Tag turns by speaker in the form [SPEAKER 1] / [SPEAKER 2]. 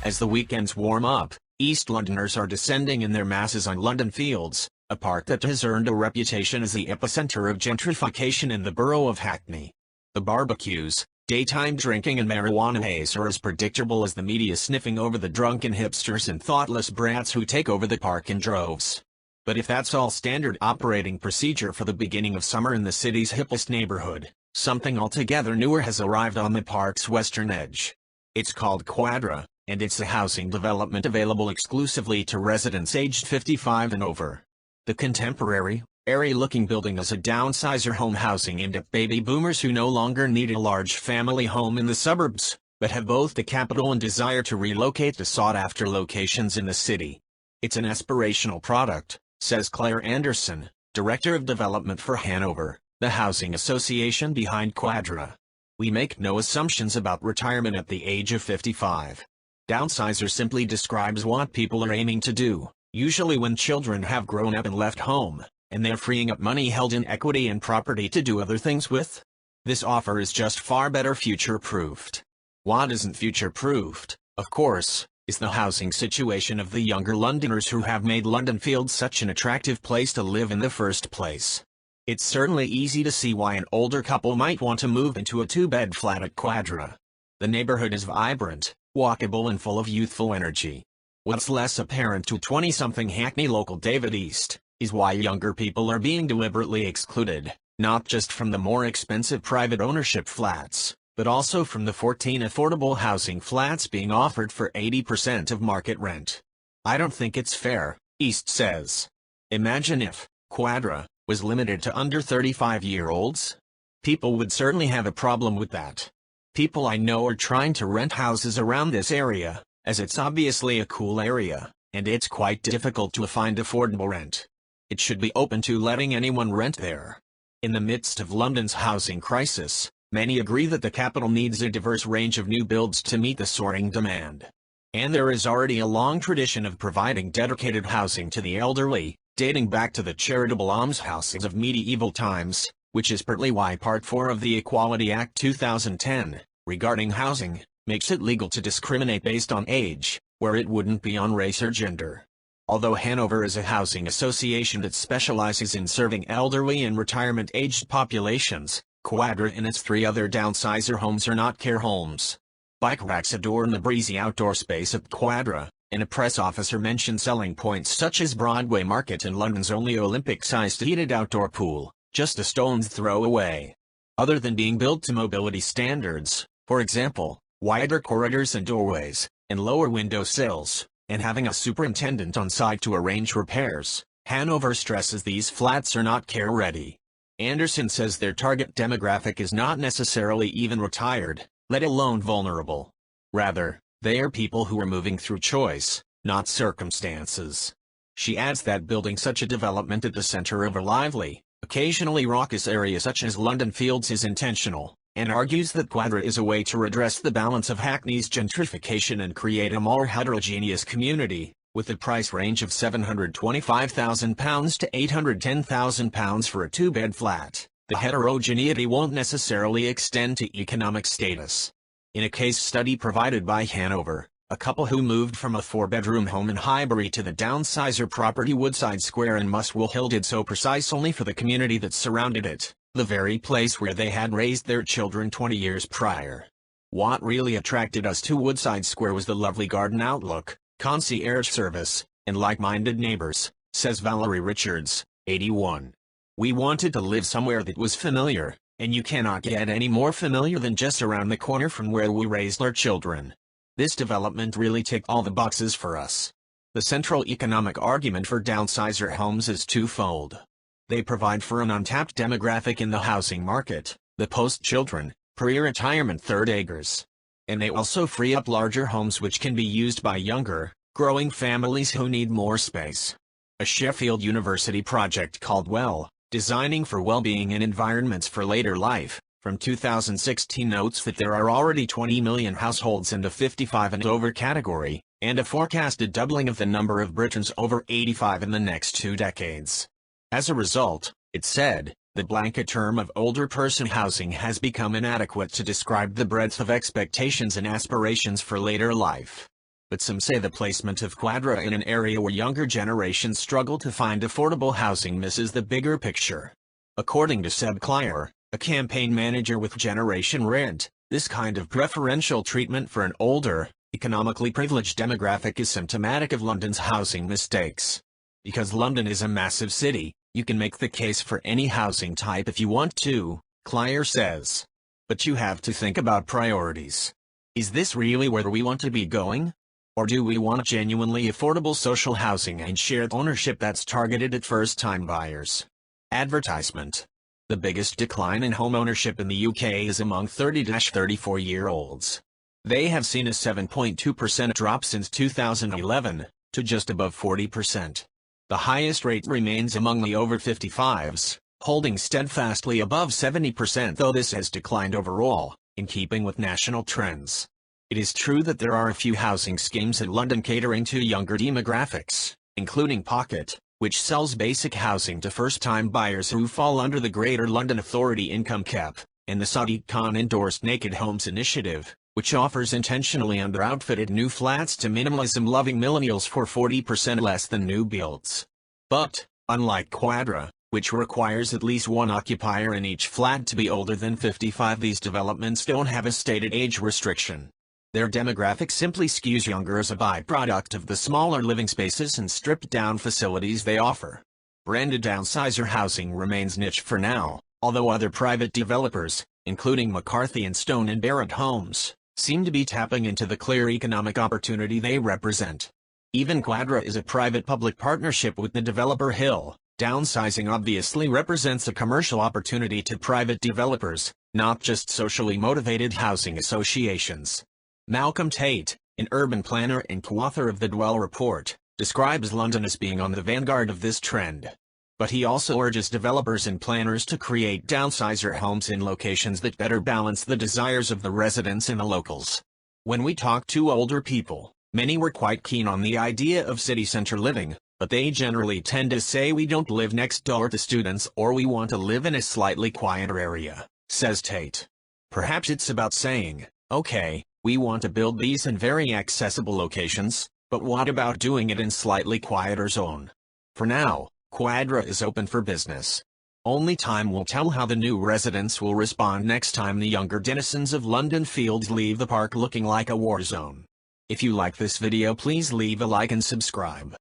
[SPEAKER 1] As the weekends warm up, East Londoners are descending in their masses on London Fields, a park that has earned a reputation as the epicentre of gentrification in the borough of Hackney. The barbecues, daytime drinking and marijuana haze are as predictable as the media sniffing over the drunken hipsters and thoughtless brats who take over the park in droves. But if that's all standard operating procedure for the beginning of summer in the city's hippest neighbourhood, something altogether newer has arrived on the park's western edge. It's called Quadra, and it's a housing development available exclusively to residents aged 55 and over. The contemporary, airy-looking building is a downsizer home housing aimed at baby boomers who no longer need a large family home in the suburbs, but have both the capital and desire to relocate to sought-after locations in the city. It's an aspirational product, says Claire Anderson, Director of Development for Hanover, the housing association behind Quadra. We make no assumptions about retirement at the age of 55. Downsizer simply describes what people are aiming to do, usually when children have grown up and left home, and they're freeing up money held in equity and property to do other things with. This offer is just far better future-proofed. What isn't future-proofed, of course, is the housing situation of the younger Londoners who have made London Fields such an attractive place to live in the first place. It's certainly easy to see why an older couple might want to move into a two-bed flat at Quadra. The neighbourhood is vibrant, walkable and full of youthful energy. What's less apparent to 20-something Hackney local David East, is why younger people are being deliberately excluded, not just from the more expensive private ownership flats, but also from the 14 affordable housing flats being offered for 80% of market rent. I don't think it's fair, East says. Imagine if Quadra was limited to under 35-year-olds. People would certainly have a problem with that. People I know are trying to rent houses around this area, as it's obviously a cool area, and it's quite difficult to find affordable rent. It should be open to letting anyone rent there. In the midst of London's housing crisis, many agree that the capital needs a diverse range of new builds to meet the soaring demand. And there is already a long tradition of providing dedicated housing to the elderly, dating back to the charitable almshouses of medieval times, which is partly why Part 4 of the Equality Act 2010, regarding housing, makes it legal to discriminate based on age, where it wouldn't be on race or gender. Although Hanover is a housing association that specializes in serving elderly and retirement-aged populations, Quadra and its 3 other downsizer homes are not care homes. Bike racks adorn the breezy outdoor space at Quadra, and a press officer mentioned selling points such as Broadway Market and London's only Olympic-sized heated outdoor pool, just a stone's throw away. Other than being built to mobility standards, for example, wider corridors and doorways, and lower window sills, and having a superintendent on site to arrange repairs, Hanover stresses these flats are not care-ready. Anderson says their target demographic is not necessarily even retired, let alone vulnerable. Rather, they are people who are moving through choice, not circumstances. She adds that building such a development at the center of a lively, occasionally raucous area such as London Fields is intentional, and argues that Quadra is a way to redress the balance of Hackney's gentrification and create a more heterogeneous community, with a price range of £725,000 to £810,000 for a 2-bed flat. The heterogeneity won't necessarily extend to economic status. In a case study provided by Hanover, a couple who moved from a 4-bedroom home in Highbury to the downsizer property Woodside Square in Muswell Hill did so precisely for the community that surrounded it, the very place where they had raised their children 20 years prior. What really attracted us to Woodside Square was the lovely garden outlook, concierge service, and like-minded neighbors, says Valerie Richards, 81. We wanted to live somewhere that was familiar, and you cannot get any more familiar than just around the corner from where we raised our children. This development really ticked all the boxes for us. The central economic argument for downsizer homes is twofold. They provide for an untapped demographic in the housing market, the post-children, pre-retirement third eggers. And they also free up larger homes which can be used by younger, growing families who need more space. A Sheffield University project called Designing for Well-Being in Environments for Later Life, from 2016 notes that there are already 20 million households in the 55 and over category, and a forecasted doubling of the number of Britons over 85 in the next 2 decades. As a result, it said, the blanket term of older person housing has become inadequate to describe the breadth of expectations and aspirations for later life. But some say the placement of Quadra in an area where younger generations struggle to find affordable housing misses the bigger picture. According to Seb Clier, a campaign manager with Generation Rent, this kind of preferential treatment for an older, economically privileged demographic is symptomatic of London's housing mistakes. Because London is a massive city, you can make the case for any housing type if you want to, Clier says. But you have to think about priorities. Is this really where we want to be going? Or do we want genuinely affordable social housing and shared ownership that's targeted at first-time buyers? Advertisement. The biggest decline in home ownership in the UK is among 30-34-year-olds. They have seen a 7.2% drop since 2011, to just above 40%. The highest rate remains among the over 55s, holding steadfastly above 70%, though this has declined overall, in keeping with national trends. It is true that there are a few housing schemes in London catering to younger demographics, including Pocket, which sells basic housing to first-time buyers who fall under the Greater London Authority income cap, and the Sadiq Khan-endorsed Naked Homes initiative, which offers intentionally under-outfitted new flats to minimalism-loving millennials for 40% less than new builds. But, unlike Quadra, which requires at least one occupier in each flat to be older than 55, these developments don't have a stated age restriction. Their demographic simply skews younger as a byproduct of the smaller living spaces and stripped-down facilities they offer. Branded downsizer housing remains niche for now, although other private developers, including McCarthy & Stone and Barratt Homes, seem to be tapping into the clear economic opportunity they represent. Even Quadra is a private-public partnership with the developer Hill. Downsizing obviously represents a commercial opportunity to private developers, not just socially motivated housing associations. Malcolm Tate, an urban planner and co-author of the Dwell Report, describes London as being on the vanguard of this trend. But he also urges developers and planners to create downsizer homes in locations that better balance the desires of the residents and the locals. When we talked to older people, many were quite keen on the idea of city center living, but they generally tend to say we don't live next door to students or we want to live in a slightly quieter area, says Tate. Perhaps it's about saying, okay, we want to build these in very accessible locations, but what about doing it in slightly quieter zone? For now, Quadra is open for business. Only time will tell how the new residents will respond next time the younger denizens of London Fields leave the park looking like a war zone. If you like this video, please leave a like and subscribe.